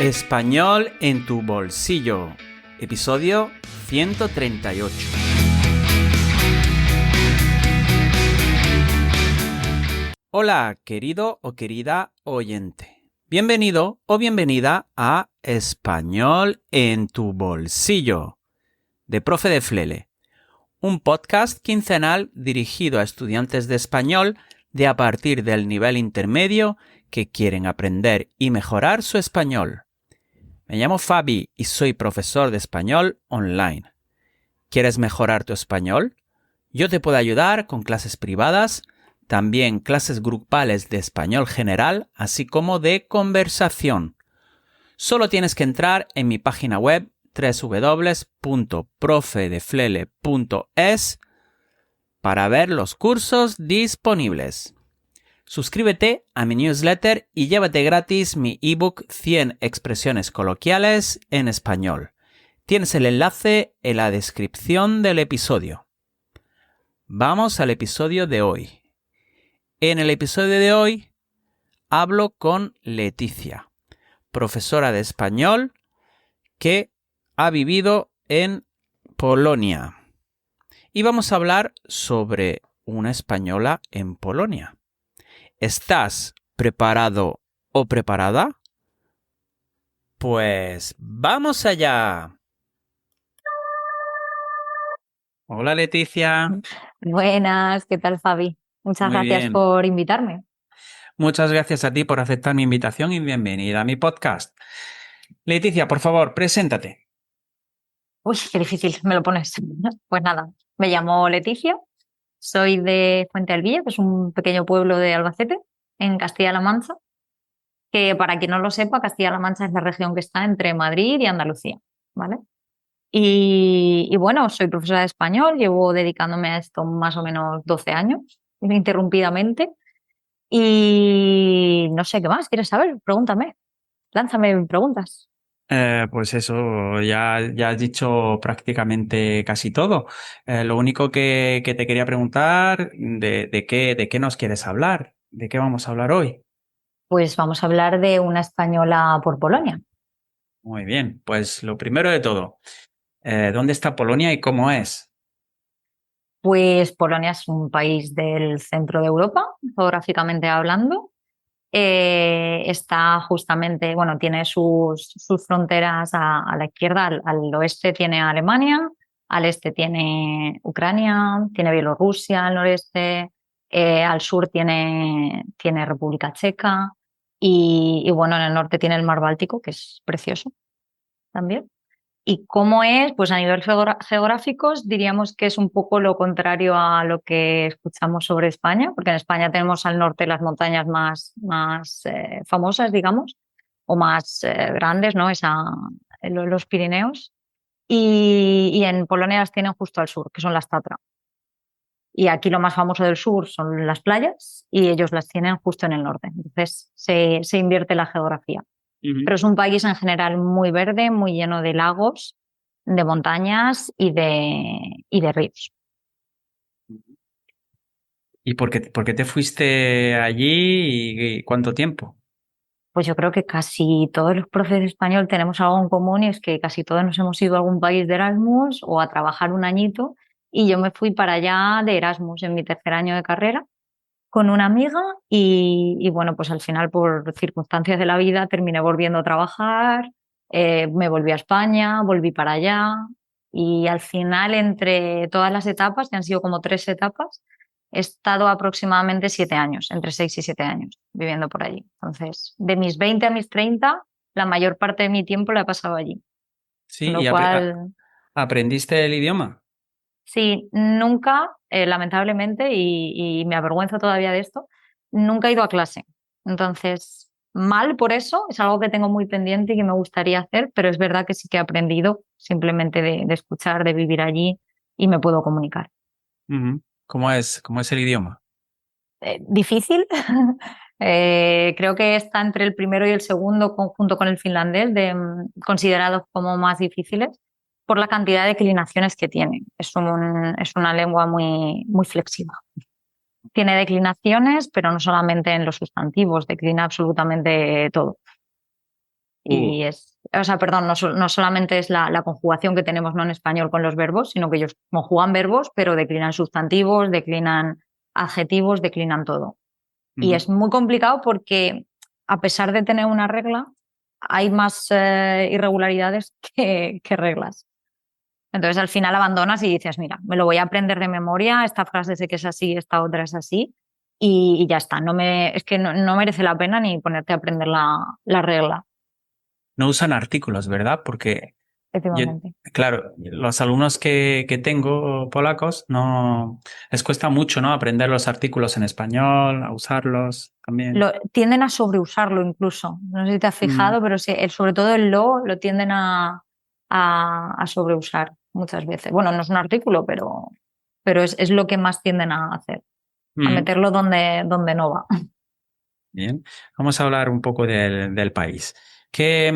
Español en tu bolsillo, episodio 138. Hola, querido o querida oyente. Bienvenido o bienvenida a Español en tu bolsillo, de Profe de Flele, un podcast quincenal dirigido a estudiantes de español de a partir del nivel intermedio que quieren aprender y mejorar su español. Me llamo Fabi y soy profesor de español online. ¿Quieres mejorar tu español? Yo te puedo ayudar con clases privadas, también clases grupales de español general, así como de conversación. Solo tienes que entrar en mi página web www.profedeflele.es para ver los cursos disponibles. Suscríbete a mi newsletter y llévate gratis mi ebook 100 expresiones coloquiales en español. Tienes el enlace en la descripción del episodio. Vamos al episodio de hoy. En el episodio de hoy hablo con Leticia, profesora de español que ha vivido en Polonia. Y vamos a hablar sobre una española en Polonia. ¿Estás preparado o preparada? Pues ¡vamos allá! Hola Leticia. Buenas, ¿qué tal, Fabi? Muchas Muy gracias bien. por invitarme. Muchas gracias a ti por aceptar mi invitación y bienvenida a mi podcast. Leticia, por favor, preséntate. Uy, qué difícil, me lo pones. Pues nada, me llamo Leticia, soy de Fuente Alvilla, que es un pequeño pueblo de Albacete, en Castilla-La Mancha, que para quien no lo sepa, Castilla-La Mancha es la región que está entre Madrid y Andalucía, ¿vale? Y bueno, soy profesora de español, llevo dedicándome a esto más o menos 12 años, ininterrumpidamente, y no sé qué más quieres saber, pregúntame, lánzame preguntas. Pues eso, ya has dicho prácticamente casi todo. Lo único que te quería preguntar, ¿de qué nos quieres hablar? ¿De qué vamos a hablar hoy? Pues vamos a hablar de una española por Polonia. Muy bien, pues lo primero de todo, ¿dónde está Polonia y cómo es? Pues Polonia es un país del centro de Europa, geográficamente hablando. Está justamente, bueno, tiene sus fronteras a la izquierda, al oeste tiene Alemania, al este tiene Ucrania, tiene Bielorrusia al noreste, al sur tiene República Checa y bueno, en el norte tiene el mar Báltico, que es precioso también. ¿Y cómo es? Pues a nivel geográfico diríamos que es un poco lo contrario a lo que escuchamos sobre España, porque en España tenemos al norte las montañas más famosas, digamos, o más grandes, ¿no? Los Pirineos. Y en Polonia las tienen justo al sur, que son las Tatra. Y aquí lo más famoso del sur son las playas y ellos las tienen justo en el norte. Entonces se invierte la geografía. Pero es un país en general muy verde, muy lleno de lagos, de montañas y de ríos. ¿Y por qué te fuiste allí y cuánto tiempo? Pues yo creo que casi todos los profes de español tenemos algo en común y es que casi todos nos hemos ido a algún país de Erasmus o a trabajar un añito y yo me fui para allá de Erasmus en mi tercer año de carrera con una amiga y bueno, pues al final por circunstancias de la vida terminé volviendo a trabajar, me volví a España, volví para allá y al final entre todas las etapas, que han sido como 3 etapas, he estado aproximadamente 7 años, entre 6 y 7 años viviendo por allí. Entonces, de mis 20 a mis 30, la mayor parte de mi tiempo la he pasado allí. Con Sí, lo ¿y cual, aprendiste el idioma? sí, nunca, lamentablemente, y me avergüenzo todavía de esto, nunca he ido a clase. Entonces, mal por eso, es algo que tengo muy pendiente y que me gustaría hacer, pero es verdad que sí que he aprendido simplemente de escuchar, de vivir allí y me puedo comunicar. Ujú. ¿Cómo es el idioma? Difícil. Creo que está entre el primero y el segundo, junto con el finlandés, considerados como más difíciles por la cantidad de declinaciones que tiene. Es una lengua muy, muy flexible. Tiene declinaciones, pero no solamente en los sustantivos, declina absolutamente todo. Y o sea, perdón, no solamente es la conjugación que tenemos, ¿no?, en español con los verbos, sino que ellos conjugan verbos, pero declinan sustantivos, declinan adjetivos, declinan todo. Y es muy complicado porque, a pesar de tener una regla, hay más irregularidades que reglas. Entonces al final abandonas y dices, mira, me lo voy a aprender de memoria, esta frase sé que es así, esta otra es así, y ya está. Es que no merece la pena ni ponerte a aprender la regla, No usan artículos, ¿verdad? Porque yo, efectivamente. claro, los alumnos que tengo polacos no les cuesta mucho, ¿no? Aprender los artículos en español, a usarlos también. Tienden a sobreusarlo incluso. No sé si te has Mm, fijado, pero sí, sobre todo el lo tienden a sobreusar muchas veces. Bueno, no es un artículo, pero es lo que más tienden a hacer, a mm, meterlo donde no va. bien. Vamos a hablar un poco del país. ¿Qué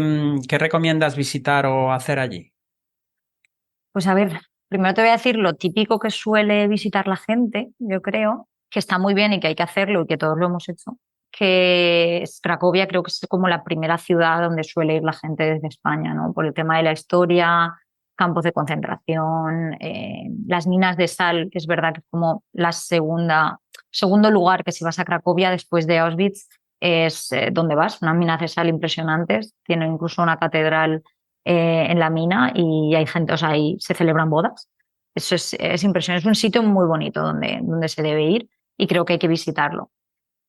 recomiendas visitar o hacer allí? Pues a ver, primero te voy a decir lo típico que suele visitar la gente, yo creo, que está muy bien y que hay que hacerlo y que todos lo hemos hecho, que es Cracovia, creo que es como la primera ciudad donde suele ir la gente desde España, ¿no? Por el tema de la historia, campos de concentración, las minas de sal, que es verdad que es como la segundo lugar que si vas a Cracovia después de Auschwitz es donde vas, unas minas de sal impresionantes, tiene incluso una catedral en la mina y hay gente, o sea, ahí se celebran bodas. Eso es impresionante, es un sitio muy bonito donde se debe ir y creo que hay que visitarlo.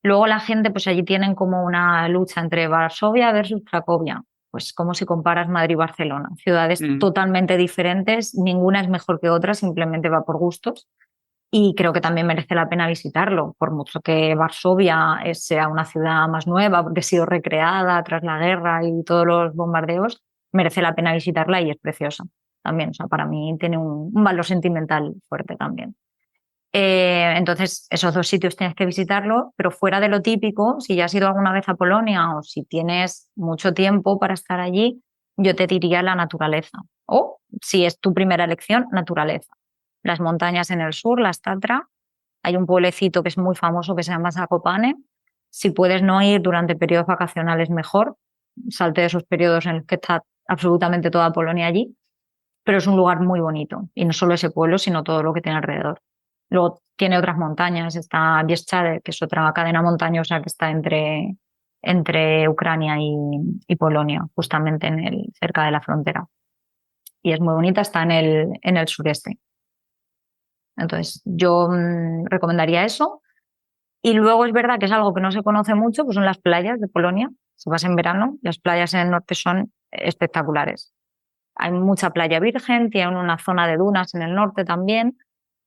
Luego la gente, pues allí tienen como una lucha entre Varsovia versus Cracovia. Pues como si comparas Madrid y Barcelona. Ciudades Mm, totalmente diferentes, ninguna es mejor que otra, simplemente va por gustos. Y creo que también merece la pena visitarlo, por mucho que Varsovia sea una ciudad más nueva, porque ha sido recreada tras la guerra y todos los bombardeos, merece la pena visitarla y es preciosa también. O sea, para mí tiene un valor sentimental fuerte también. Entonces, esos dos sitios tienes que visitarlo, pero fuera de lo típico, si ya has ido alguna vez a Polonia o si tienes mucho tiempo para estar allí, yo te diría la naturaleza. O, si es tu primera elección, naturaleza. Las montañas en el sur, las Tatra. Hay un pueblecito que es muy famoso que se llama Zakopane. Si puedes no ir durante periodos vacacionales, mejor. Salte de esos periodos en los que está absolutamente toda Polonia allí, pero es un lugar muy bonito. Y no solo ese pueblo, sino todo lo que tiene alrededor. Luego tiene otras montañas, está Bieszczady, que es otra cadena montañosa que está entre Ucrania y Polonia, justamente cerca de la frontera. Y es muy bonita, está en el sureste. Entonces, yo recomendaría eso. Y luego es verdad que es algo que no se conoce mucho, pues son las playas de Polonia. Si vas en verano, las playas en el norte son espectaculares. Hay mucha playa virgen, tienen una zona de dunas en el norte también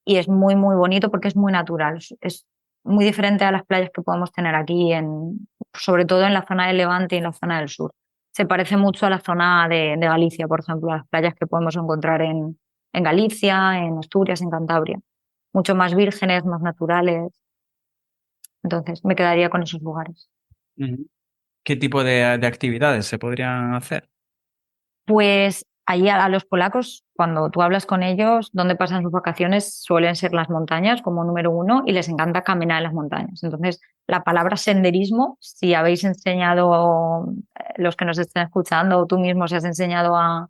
y es muy, muy bonito porque es muy natural. Es muy diferente a las playas que podemos tener aquí, sobre todo en la zona del Levante y en la zona del sur. Se parece mucho a la zona de Galicia, por ejemplo, a las playas que podemos encontrar en Galicia, en Asturias, en Cantabria. Mucho más vírgenes, más naturales. Entonces, me quedaría con esos lugares. ujú. ¿Qué tipo de actividades se podrían hacer? Pues allí a los polacos, cuando tú hablas con ellos, donde pasan sus vacaciones, suelen ser las montañas como número uno y les encanta caminar en las montañas. Entonces, la palabra senderismo, si habéis enseñado, los que nos estén escuchando, o tú mismo si has enseñado a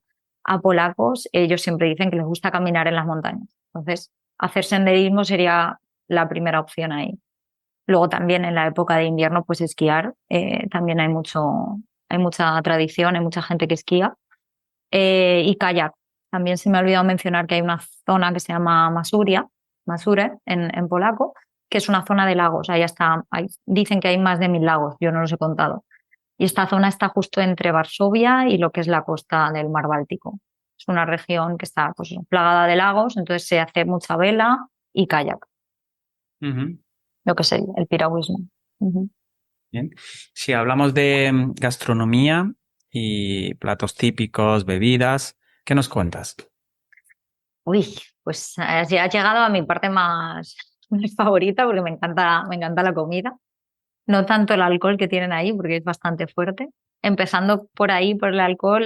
polacos, ellos siempre dicen que les gusta caminar en las montañas. Entonces, hacer senderismo sería la primera opción ahí. Luego también en la época de invierno, pues esquiar. También hay mucha tradición, hay mucha gente que esquía y kayak. También se me ha olvidado mencionar que hay una zona que se llama Masure en polaco, que es una zona de lagos. Ahí está, dicen que hay más de 1000 lagos, yo no los he contado. Y esta zona está justo entre Varsovia y lo que es la costa del mar Báltico. Es una región que está pues, plagada de lagos, entonces se hace mucha vela y kayak, Ujú, lo que sería el piragüismo. Ujú. bien. Si hablamos de gastronomía y platos típicos, bebidas, ¿qué nos cuentas? Uy, pues ya has llegado a mi parte más favorita porque me encanta la comida. No tanto el alcohol que tienen ahí, porque es bastante fuerte. Empezando por ahí, por el alcohol,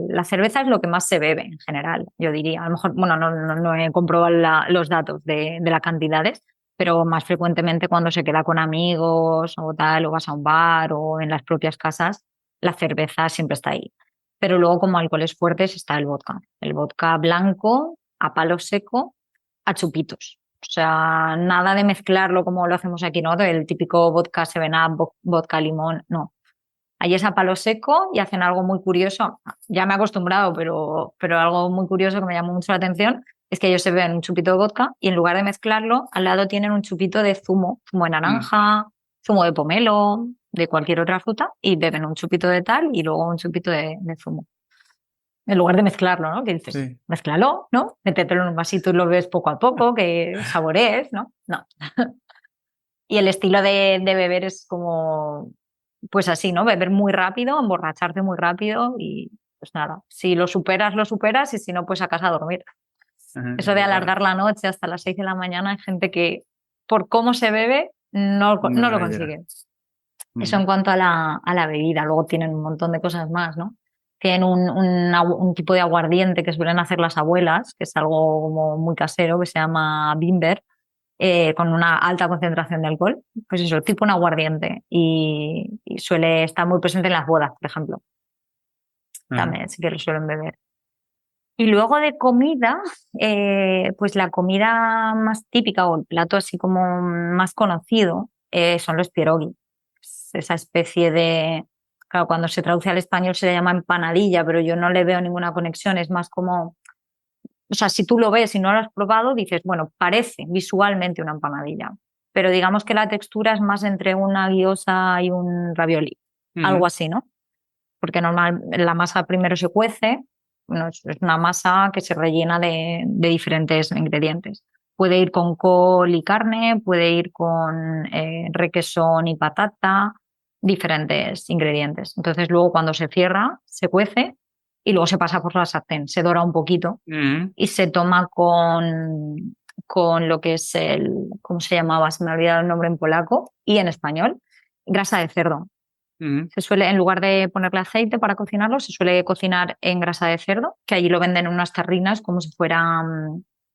la cerveza es lo que más se bebe en general, yo diría. A lo mejor, bueno, no he comprobado los datos de las cantidades, pero más frecuentemente cuando se queda con amigos o tal, o vas a un bar o en las propias casas, la cerveza siempre está ahí. Pero luego como alcoholes fuertes está el vodka blanco a palo seco, a chupitos. O sea, nada de mezclarlo como lo hacemos aquí, ¿no? Del típico vodka 7-Up, vodka limón, no. Ahí es a palo seco y hacen algo muy curioso. Ya me he acostumbrado, pero algo muy curioso que me llamó mucho la atención es que ellos se beben un chupito de vodka y en lugar de mezclarlo, al lado tienen un chupito de zumo de naranja, zumo de pomelo, de cualquier otra fruta, y beben un chupito de tal y luego un chupito de zumo. En lugar de mezclarlo, ¿no? Que dices, Sí. mézclalo, ¿no? Métetelo en un vasito y lo ves poco a poco, que saborees, ¿no? No. Y el estilo de beber es como, pues así, ¿no? Beber muy rápido, emborracharte muy rápido y pues nada, si lo superas y si no, pues a casa a dormir. Ajá, Eso de alargar la noche hasta las 6 de la mañana, hay gente que por cómo se bebe no no lo me llega. consigue. Eso en cuanto a la bebida. Luego tienen un montón de cosas más, ¿no? Tienen un tipo de aguardiente que suelen hacer las abuelas, que es algo como muy casero, que se llama Bimber, con una alta concentración de alcohol. Pues eso, tipo un aguardiente. Y suele estar muy presente en las bodas, por ejemplo. Ajá. También sí que lo suelen beber. Y luego de comida, pues la comida más típica o el plato así como más conocido son los pierogi. Es esa especie de, claro, cuando se traduce al español se le llama empanadilla, pero yo no le veo ninguna conexión, es más como, o sea, si tú lo ves y no lo has probado, dices, bueno, parece visualmente una empanadilla, pero digamos que la textura es más entre una guiosa y un ravioli, algo Ujú. así, ¿no? Porque normal, la masa primero se cuece, bueno, es una masa que se rellena de diferentes ingredientes. Puede ir con col y carne, puede ir con requesón y patata, diferentes ingredientes. Entonces luego cuando se cierra, se cuece y luego se pasa por la sartén, se dora un poquito Ujú. y se toma con lo que es ¿cómo se llamaba? Se me ha olvidado el nombre en polaco y en español, grasa de cerdo. Ujú. Se suele, en lugar de ponerle aceite para cocinarlo, se suele cocinar en grasa de cerdo, que allí lo venden en unas tarrinas como si fuera,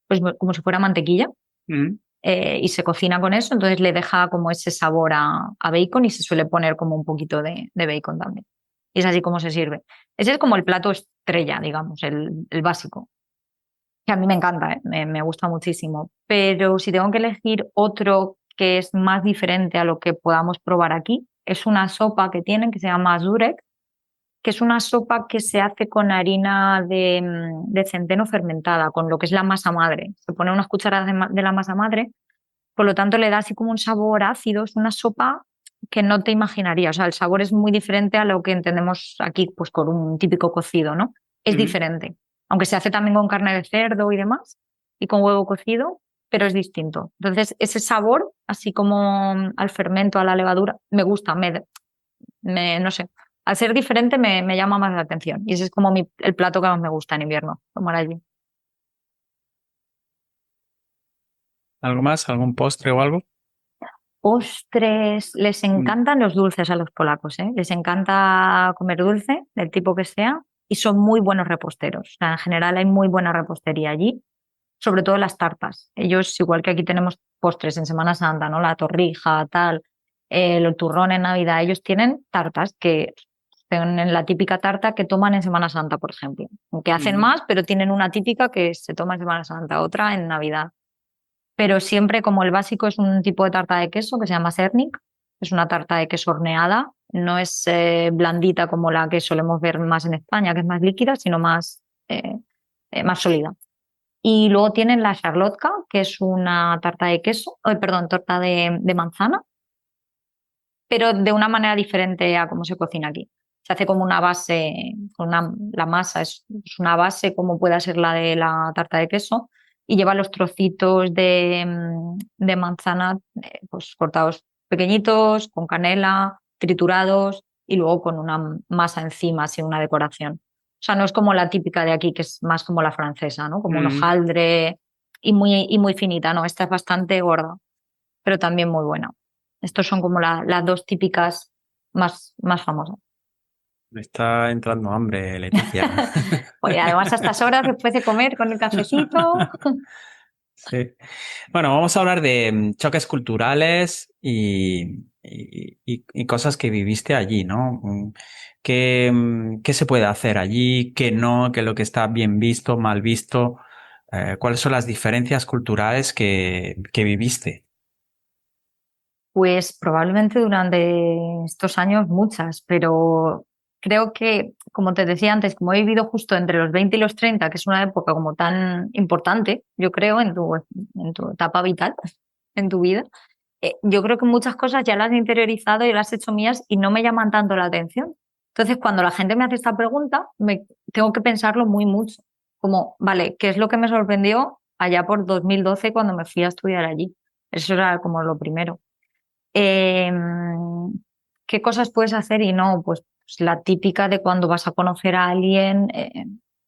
pues, como si fuera mantequilla, Ujú. y se cocina con eso, entonces le deja como ese sabor a bacon y se suele poner como un poquito de bacon también. Y es así como se sirve. Ese es como el plato estrella, digamos, el básico, que a mí me encanta, ¿eh? Me gusta muchísimo. Pero si tengo que elegir otro que es más diferente a lo que podamos probar aquí, es una sopa que tienen que se llama Zurek, que es una sopa que se hace con harina de centeno fermentada, con lo que es la masa madre. Se pone unas cucharadas de la masa madre, por lo tanto le da así como un sabor ácido. Es una sopa que no te imaginarías. O sea, el sabor es muy diferente a lo que entendemos aquí, pues con un típico cocido, ¿no? Es Ujú. diferente. Aunque se hace también con carne de cerdo y demás, y con huevo cocido, pero es distinto. Entonces, ese sabor, así como al fermento, a la levadura, me gusta, no sé, al ser diferente me llama más la atención. Y ese es como el plato que más me gusta en invierno, tomar allí. ¿Algo más? ¿Algún postre o algo? Postres, les Mm. encantan los dulces a los polacos, ¿eh? Les encanta comer dulce, del tipo que sea, y son muy buenos reposteros. O sea, en general hay muy buena repostería allí, sobre todo las tartas. Ellos, igual que aquí tenemos postres en Semana Santa, ¿no? La torrija, tal, el turrón en Navidad, ellos tienen tartas que tienen la típica tarta que toman en Semana Santa, por ejemplo. Aunque hacen Ujú. más, pero tienen una típica que se toma en Semana Santa, otra en Navidad. Pero siempre como el básico es un tipo de tarta de queso que se llama Sernik, es una tarta de queso horneada, no es blandita como la que solemos ver más en España, que es más líquida, sino más sólida. Y luego tienen la charlotka, que es una tarta de queso, perdón, torta de manzana, pero de una manera diferente a cómo se cocina aquí. Se hace como una base, la masa es una base como pueda ser la de la tarta de queso y lleva los trocitos de manzana pues cortados pequeñitos, con canela, triturados y luego con una masa encima, así una decoración. O sea, no es como la típica de aquí, que es más como la francesa, ¿no? Como un Ujú. hojaldre y muy finita, ¿no? Esta es bastante gorda, pero también muy buena. Estos son como las dos típicas más famosas. Me está entrando hambre, Leticia. Oye, además a estas horas después de comer con el cafecito. Sí. Bueno, vamos a hablar de choques culturales y y cosas que viviste allí, ¿no? ¿Qué se puede hacer allí? ¿Qué no? ¿Qué es lo que está bien visto, mal visto? ¿Cuáles son las diferencias culturales que viviste? Pues probablemente durante estos años muchas, pero creo que, como te decía antes, como he vivido justo entre los 20 y los 30, que es una época como tan importante, yo creo, en tu etapa vital, en tu vida, yo creo que muchas cosas ya las he interiorizado y las he hecho mías y no me llaman tanto la atención. Entonces, cuando la gente me hace esta pregunta, tengo que pensarlo muy mucho. Como, vale, ¿qué es lo que me sorprendió allá por 2012 cuando me fui a estudiar allí? Eso era como lo primero. Eh, ¿Qué cosas puedes hacer y no? Pues la típica de cuando vas a conocer a alguien,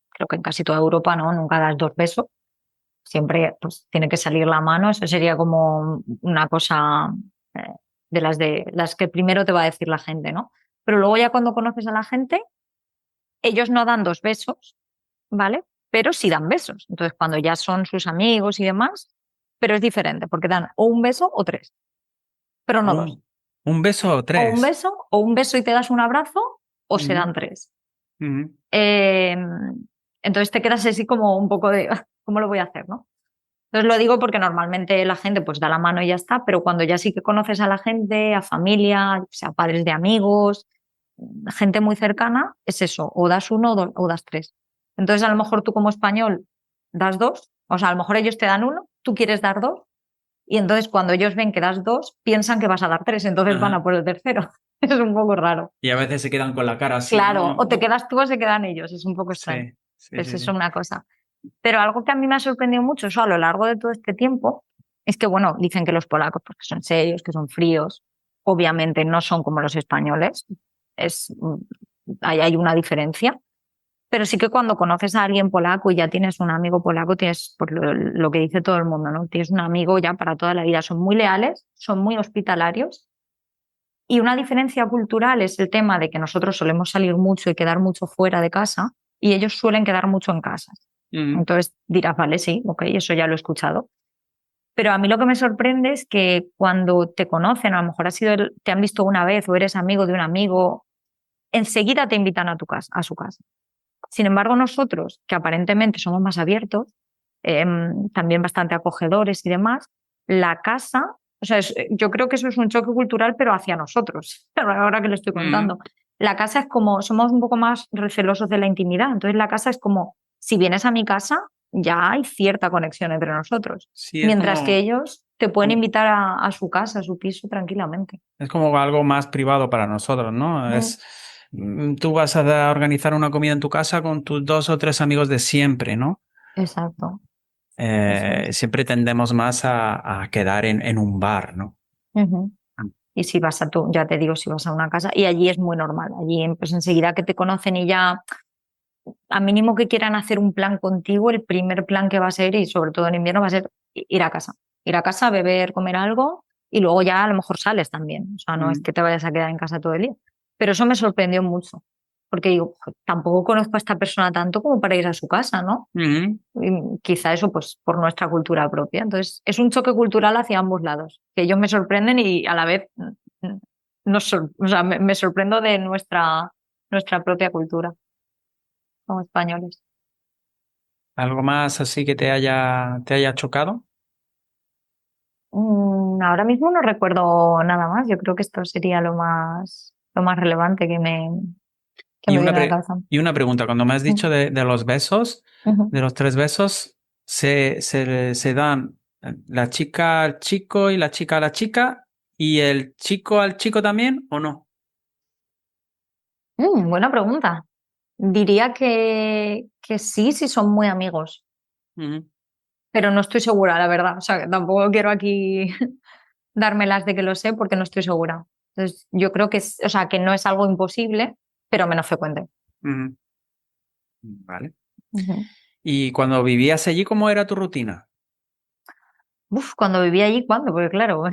creo que en casi toda Europa, ¿no? Nunca das dos besos. Siempre pues tiene que salir la mano. Eso sería como una cosa eh, de las que primero te va a decir la gente, ¿no? Pero luego ya cuando conoces a la gente, ellos no dan dos besos, ¿vale? Pero sí dan besos. Entonces, cuando ya son sus amigos y demás, pero es diferente, porque dan o un beso o tres, pero no dos. Un beso o O un tres. beso, o un beso y te das un abrazo, o se Ujú, dan tres. ujú. Eh, entonces te quedas así como un poco de, "Ah, ¿cómo lo voy a hacer, no?". Entonces lo digo porque normalmente la gente pues da la mano y ya está, pero cuando ya sí que conoces a la gente, a familia, o sea, padres de amigos, gente muy cercana, es eso, o das uno o das tres. Entonces a lo mejor tú como español das dos, o sea, a lo mejor ellos te dan uno, tú quieres dar dos, y entonces cuando ellos ven que das dos, piensan que vas a dar tres, entonces van a Ajá. por el tercero. Es un poco raro. Y a veces se quedan con la cara así, Claro, ¿no? o te quedas tú o se quedan ellos, es un poco extraño. Sí, sí, Es sí, eso sí. una cosa. Pero algo que a mí me ha sorprendido mucho, eso a lo largo de todo este tiempo, es que, bueno, dicen que los polacos porque son serios, que son fríos, obviamente no son como los españoles, es, hay una diferencia, pero sí que cuando conoces a alguien polaco y ya tienes un amigo polaco, tienes por lo que dice todo el mundo, ¿no? Tienes un amigo ya para toda la vida, son muy leales, son muy hospitalarios. Y una diferencia cultural es el tema de que nosotros solemos salir mucho y quedar mucho fuera de casa y ellos suelen quedar mucho en casa. Ujú. Entonces dirás, vale, sí, ok, eso ya lo he escuchado. Pero a mí lo que me sorprende es que cuando te conocen, a lo mejor te han visto una vez o eres amigo de un amigo, enseguida te invitan a tu casa, a su casa. Sin embargo, nosotros, que aparentemente somos más abiertos, también bastante acogedores y demás, la casa, o sea, yo creo que eso es un choque cultural, pero hacia nosotros, ahora que lo estoy Ujú. contando. La casa es como, somos un poco más recelosos de la intimidad, entonces la casa es como, si vienes a mi casa, ya hay cierta conexión entre nosotros, Sí, mientras que ellos te pueden como, invitar a su casa, a su piso tranquilamente. es como algo más privado para nosotros, ¿no? Mm, Tú vas a organizar una comida en tu casa con tus dos o tres amigos de siempre, ¿no? exacto, eso es. Siempre tendemos más a quedar en un bar, ¿no? Ujú. Y si vas a tu, ya te digo, si vas a una casa, y allí es muy normal, allí pues enseguida que te conocen y ya, a mínimo que quieran hacer un plan contigo, el primer plan que va a ser, y sobre todo en invierno, va a ser ir a casa, beber, comer algo, y luego ya a lo mejor sales también, o sea, no es Mm, que te vayas a quedar en casa todo el día. Pero eso me sorprendió mucho, porque digo, "Jo, tampoco conozco a esta persona tanto como para ir a su casa, ¿no?". ujú. Y quizá eso pues por nuestra cultura propia. Entonces, es un choque cultural hacia ambos lados, que ellos me sorprenden y a la vez o sea, me sorprendo de nuestra propia cultura como españoles. ¿Algo más así que te haya chocado? Ahora mismo no recuerdo nada más. Yo creo que esto sería lo más relevante que Y me una, viene a la cabeza. y una pregunta, cuando me has dicho Mm, de los besos, ujú. de los tres besos, se dan la chica al chico y la chica a la chica y el chico al chico también, ¿o no? Buena pregunta. Diría que sí, si son muy amigos, Ujú. pero no estoy segura, la verdad. O sea, que tampoco quiero aquí dármelas de que lo sé porque no estoy segura. Entonces, yo creo o sea, que no es algo imposible, pero menos frecuente. Ujú. Vale. Ujú. ¿Y cuando vivías allí, cómo era tu rutina? Uf, cuando viví allí, ¿cuándo? Porque claro,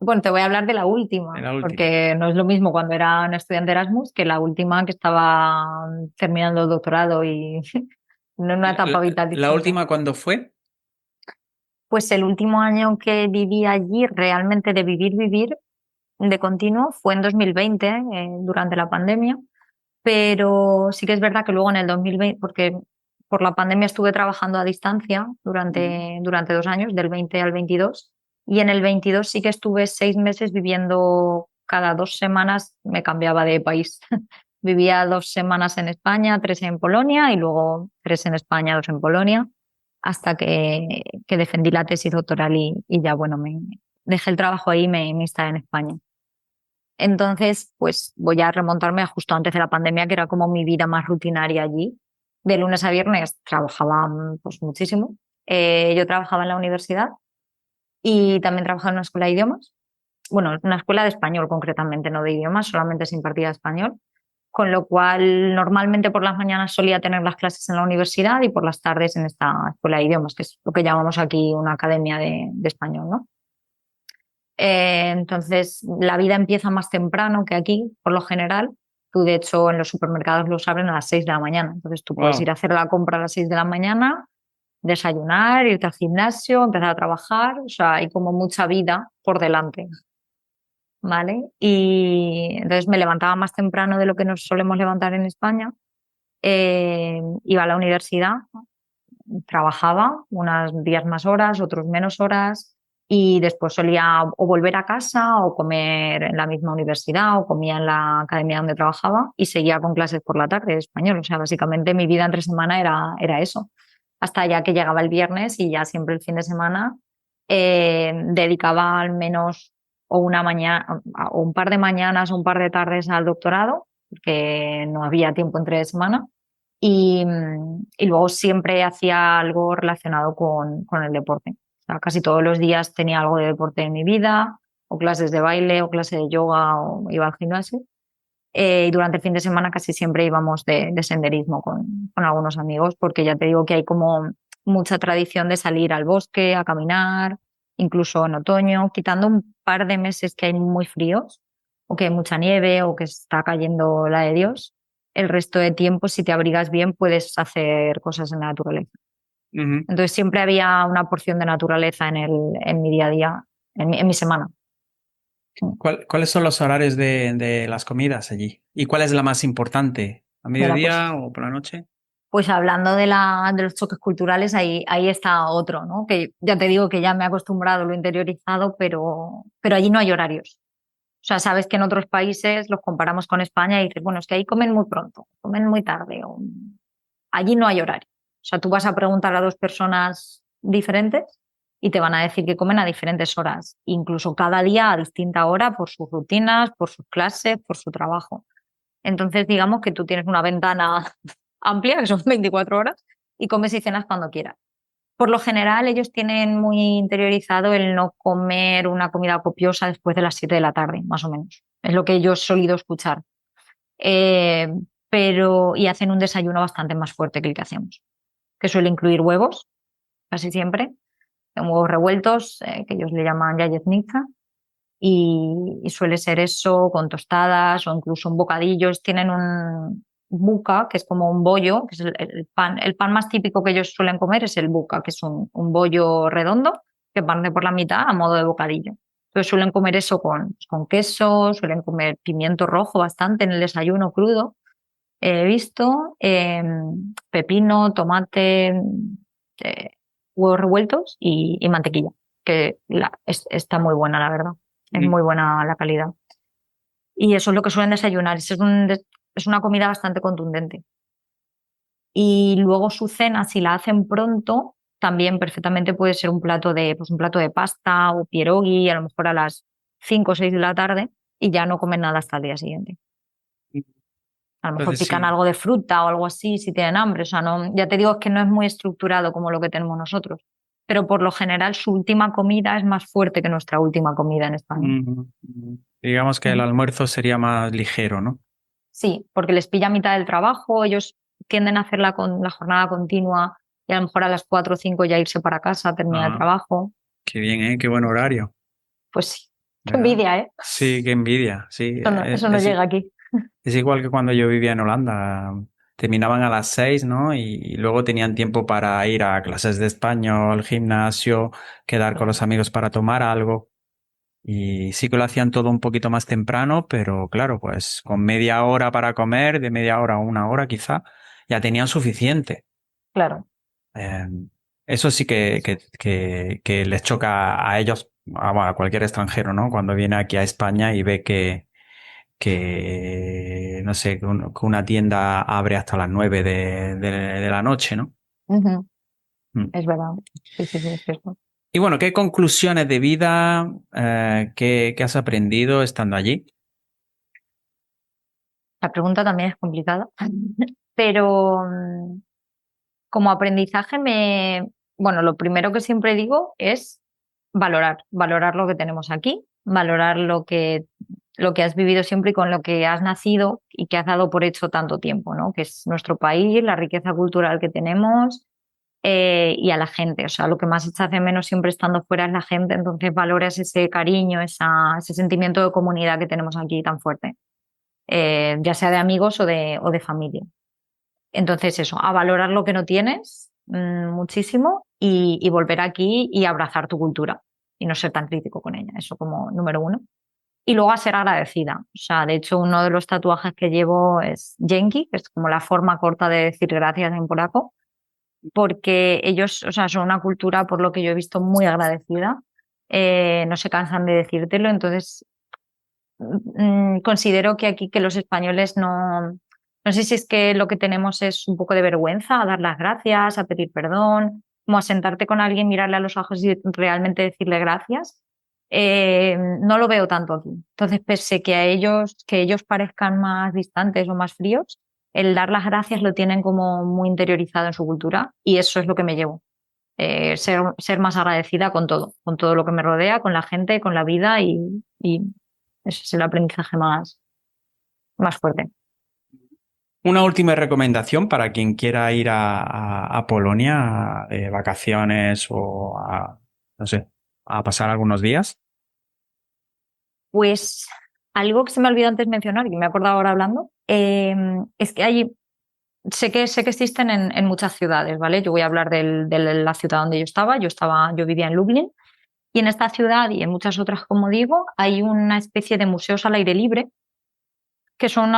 bueno, te voy a hablar de la última, La última. porque no es lo mismo cuando era una estudiante Erasmus que la última que estaba terminando el doctorado y en una etapa vital La distinta. última, ¿cuándo fue? Pues el último año que viví allí, realmente de vivir, de continuo fue en 2020, durante la pandemia, pero sí que es verdad que luego en el 2020, porque por la pandemia estuve trabajando a distancia durante 2 años, del 20 al 22, y en el 22 sí que estuve 6 meses viviendo, cada 2 semanas me cambiaba de país. Vivía 2 semanas en España, 3 en Polonia y luego 3 en España, 2 en Polonia, hasta que defendí la tesis doctoral y ya, bueno, me dejé el trabajo ahí y me instalé en España. Entonces, pues voy a remontarme a justo antes de la pandemia, que era como mi vida más rutinaria allí. De lunes a viernes trabajaba pues muchísimo. Yo trabajaba en la universidad y también trabajaba en una escuela de idiomas. Bueno, una escuela de español concretamente, no de idiomas, solamente se impartía español. Con lo cual, normalmente por las mañanas solía tener las clases en la universidad y por las tardes en esta escuela de idiomas, que es lo que llamamos aquí una academia de español, ¿no? Entonces, la vida empieza más temprano que aquí, por lo general. Tú, de hecho, en los supermercados los abren a las 6 de la mañana. Entonces, tú puedes ir Wow. a hacer la compra a las 6 de la mañana, desayunar, irte al gimnasio, empezar a trabajar. O sea, hay como mucha vida por delante, ¿vale? Y entonces me levantaba más temprano de lo que nos solemos levantar en España. Iba a la universidad, trabajaba unas días más horas, otros menos horas, y después solía o volver a casa o comer en la misma universidad o comía en la academia donde trabajaba y seguía con clases por la tarde de español. O sea, básicamente mi vida entre semana era eso, hasta ya que llegaba el viernes y ya siempre el fin de semana dedicaba al menos o una mañana o un par de mañanas o un par de tardes al doctorado, porque no había tiempo entre semana y luego siempre hacía algo relacionado con el deporte. O sea, casi todos los días tenía algo de deporte en mi vida, o clases de baile, o clase de yoga, o iba al gimnasio. Y durante el fin de semana casi siempre íbamos de senderismo con algunos amigos, porque ya te digo que hay como mucha tradición de salir al bosque, a caminar, incluso en otoño, quitando un par de meses que hay muy fríos, o que hay mucha nieve, o que está cayendo la de Dios. El resto de tiempo, si te abrigas bien, puedes hacer cosas en la naturaleza. Ujú. Entonces siempre había una porción de naturaleza en mi día a día, en mi semana. ¿Cuáles son los horarios de las comidas allí? ¿Y cuál es la más importante? ¿A Mira, mediodía o por la noche? pues hablando de los choques culturales, ahí está otro, ¿no? Que ya te digo que ya me he acostumbrado, lo he interiorizado, pero allí no hay horarios. O sea, sabes que en otros países los comparamos con España y dices, bueno, es que ahí comen muy pronto, comen muy tarde. Allí no hay horario. O sea, tú vas a preguntar a dos personas diferentes y te van a decir que comen a diferentes horas, incluso cada día a distinta hora por sus rutinas, por sus clases, por su trabajo. Entonces, digamos que tú tienes una ventana amplia, que son 24 horas, y comes y cenas cuando quieras. Por lo general, ellos tienen muy interiorizado el no comer una comida copiosa después de las 7 de la tarde, más o menos. Es lo que yo he solido escuchar. Eh, y hacen un desayuno bastante más fuerte que el que hacemos, que suele incluir huevos, casi siempre, huevos revueltos, que ellos le llaman yayeznica, y suele ser eso con tostadas o incluso un bocadillo. Ellos tienen un buca, que es como un bollo, que es el pan más típico que ellos suelen comer es el buca, que es un bollo redondo que parte por la mitad a modo de bocadillo. Entonces suelen comer eso con queso, suelen comer pimiento rojo bastante en el desayuno crudo, he visto, pepino, tomate, eh, huevos revueltos y mantequilla, que está muy buena, la verdad. Es Mm. muy buena la calidad. Y eso es lo que suelen desayunar. Es una comida bastante contundente. Y luego su cena, si la hacen pronto, también perfectamente puede ser pues un plato de pasta o pierogi, a lo mejor a las 5 o 6 de la tarde, y ya no comen nada hasta el día siguiente. A lo mejor Entonces pican sí. algo de fruta o algo así si tienen hambre. O sea, no, ya te digo, es que no es muy estructurado como lo que tenemos nosotros. Pero por lo general su última comida es más fuerte que nuestra última comida en España. Digamos que el Ujú. almuerzo sería más ligero, ¿no? Sí, porque les pilla a mitad del trabajo, ellos tienden a hacer la jornada continua y a lo mejor a las 4 o 5 ya irse para casa, terminar el Ah, trabajo. qué bien, ¿eh? Qué buen horario, Pues sí, qué ¿verdad? envidia, ¿eh? Sí, qué envidia. Sí, Eso no llega aquí. es igual que cuando yo vivía en Holanda. Terminaban a las 6, ¿no? Y luego tenían tiempo para ir a clases de español, gimnasio, quedar con los amigos para tomar algo. Y sí que lo hacían todo un poquito más temprano, pero claro, pues con media hora para comer, de media hora a una hora quizá, ya tenían suficiente. Claro. Eh, Eso sí que les choca a ellos, bueno, a cualquier extranjero, ¿no? Cuando viene aquí a España y ve que no sé, que una tienda abre hasta las 9 de la noche, ¿no? Ujú. Mm. Es verdad. Sí, sí, sí, es cierto. Y bueno, ¿qué conclusiones de vida qué has aprendido estando allí? La pregunta también es complicada, pero como aprendizaje bueno, lo primero que siempre digo es valorar lo que tenemos aquí, valorar lo que has vivido siempre y con lo que has nacido y que has dado por hecho tanto tiempo, ¿no? Que es nuestro país, la riqueza cultural que tenemos y a la gente. O sea, lo que más echas de menos siempre estando fuera es la gente, entonces valoras ese cariño, ese sentimiento de comunidad que tenemos aquí tan fuerte, ya sea de amigos o de familia. Entonces, eso, a valorar lo que no tienes muchísimo y volver aquí y abrazar tu cultura y no ser tan crítico con ella. Eso como número uno. Y luego a ser agradecida. O sea, de hecho, uno de los tatuajes que llevo es Genki, que es como la forma corta de decir gracias en polaco, porque ellos, o sea, son una cultura, por lo que yo he visto, muy agradecida. No se cansan de decírtelo. Entonces, considero que aquí que los españoles no sé si es que lo que tenemos es un poco de vergüenza a dar las gracias, a pedir perdón, como a sentarte con alguien, mirarle a los ojos y realmente decirle gracias. No lo veo tanto aquí. Entonces, pese que ellos parezcan más distantes o más fríos, el dar las gracias lo tienen como muy interiorizado en su cultura y eso es lo que me llevo. Ser más agradecida con todo lo que me rodea, con la gente, con la vida y ese es el aprendizaje más fuerte. Una última recomendación para quien quiera ir a Polonia de vacaciones o a, no sé, a pasar algunos días. Pues algo que se me olvidó antes mencionar y me he acordado ahora hablando, es que hay, sé que existen en muchas ciudades, ¿vale? Yo voy a hablar de la ciudad donde yo vivía en Lublin y en esta ciudad y en muchas otras, como digo, hay una especie de museos al aire libre que son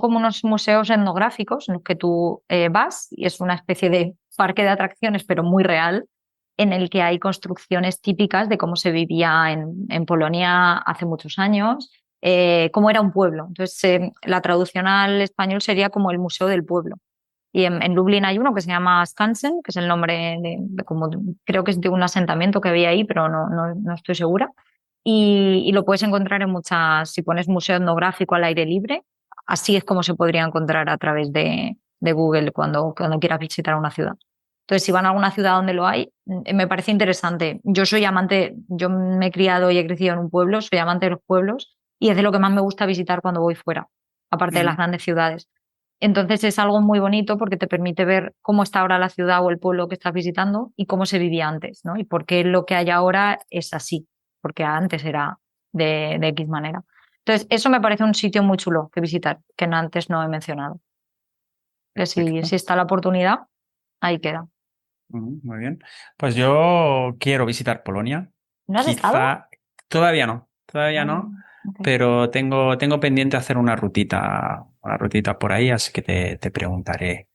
como unos museos etnográficos en los que tú vas y es una especie de parque de atracciones, pero muy real, en el que hay construcciones típicas de cómo se vivía en Polonia hace muchos años, cómo era un pueblo. Entonces, la traducción al español sería como el Museo del Pueblo. Y en Lublin hay uno que se llama Skansen, que es el nombre creo que es de un asentamiento que había ahí, pero no estoy segura. Y lo puedes encontrar en si pones museo etnográfico al aire libre, así es como se podría encontrar a través de Google cuando quieras visitar una ciudad. Entonces, si van a alguna ciudad donde lo hay, me parece interesante. Yo me he criado y he crecido en un pueblo, soy amante de los pueblos y es de lo que más me gusta visitar cuando voy fuera, aparte de las Ujú. grandes ciudades. Entonces es algo muy bonito porque te permite ver cómo está ahora la ciudad o el pueblo que estás visitando y cómo se vivía antes, ¿no? Y por qué lo que hay ahora es así, porque antes era de X manera. Entonces, eso me parece un sitio muy chulo que visitar, que antes no he mencionado. Que si Perfecto. está la oportunidad, ahí queda. Muy bien. Pues yo quiero visitar Polonia. ¿No has estado? Quizá todavía Ah, no, ok. pero tengo pendiente hacer una rutita por ahí, así que te preguntaré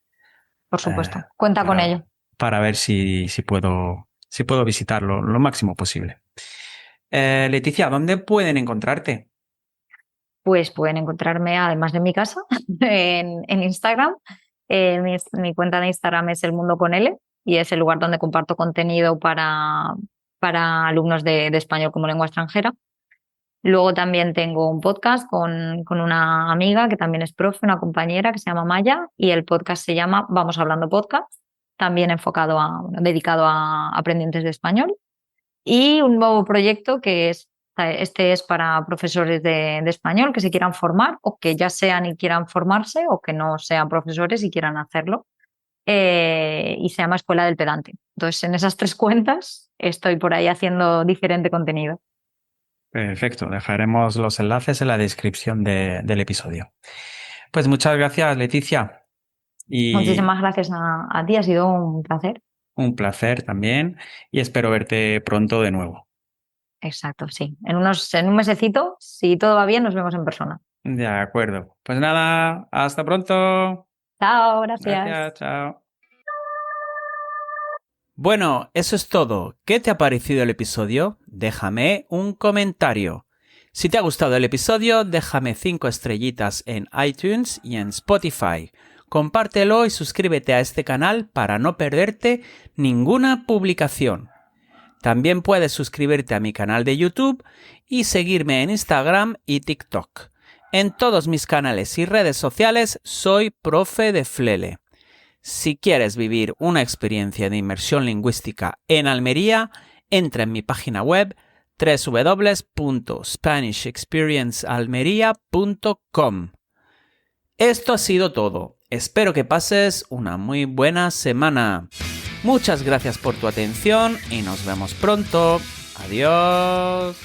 Por eh, supuesto. Cuenta con ello. para ver si puedo visitarlo lo máximo posible. Leticia, ¿dónde pueden encontrarte? Pues pueden encontrarme, además de mi casa, en Instagram. Mi cuenta de Instagram es El Mundo con L y es el lugar donde comparto contenido para alumnos de español como lengua extranjera. Luego también tengo un podcast con una amiga que también es profe, una compañera que se llama Maya, y el podcast se llama Vamos Hablando Podcast, también dedicado a aprendientes de español. Y un nuevo proyecto este es para profesores de español que se quieran formar o que ya sean y quieran formarse o que no sean profesores y quieran hacerlo. Y se llama Escuela del Pedante. Entonces, en esas tres cuentas estoy por ahí haciendo diferente contenido. Perfecto, dejaremos los enlaces en la descripción del episodio. Pues muchas gracias, Leticia, y Muchísimas gracias a ti, ha sido un placer. un placer también, y espero verte pronto de nuevo. Exacto, sí. En un mesecito, si todo va bien, nos vemos en persona. De acuerdo. Pues nada, hasta pronto. Chao, gracias. Gracias, chao. Bueno, eso es todo. ¿Qué te ha parecido el episodio? Déjame un comentario. Si te ha gustado el episodio, déjame 5 estrellitas en iTunes y en Spotify. Compártelo y suscríbete a este canal para no perderte ninguna publicación. También puedes suscribirte a mi canal de YouTube y seguirme en Instagram y TikTok. En todos mis canales y redes sociales soy Profe de Flele. Si quieres vivir una experiencia de inmersión lingüística en Almería, entra en mi página web www.spanishexperiencealmeria.com. Esto ha sido todo. Espero que pases una muy buena semana. Muchas gracias por tu atención y nos vemos pronto. Adiós.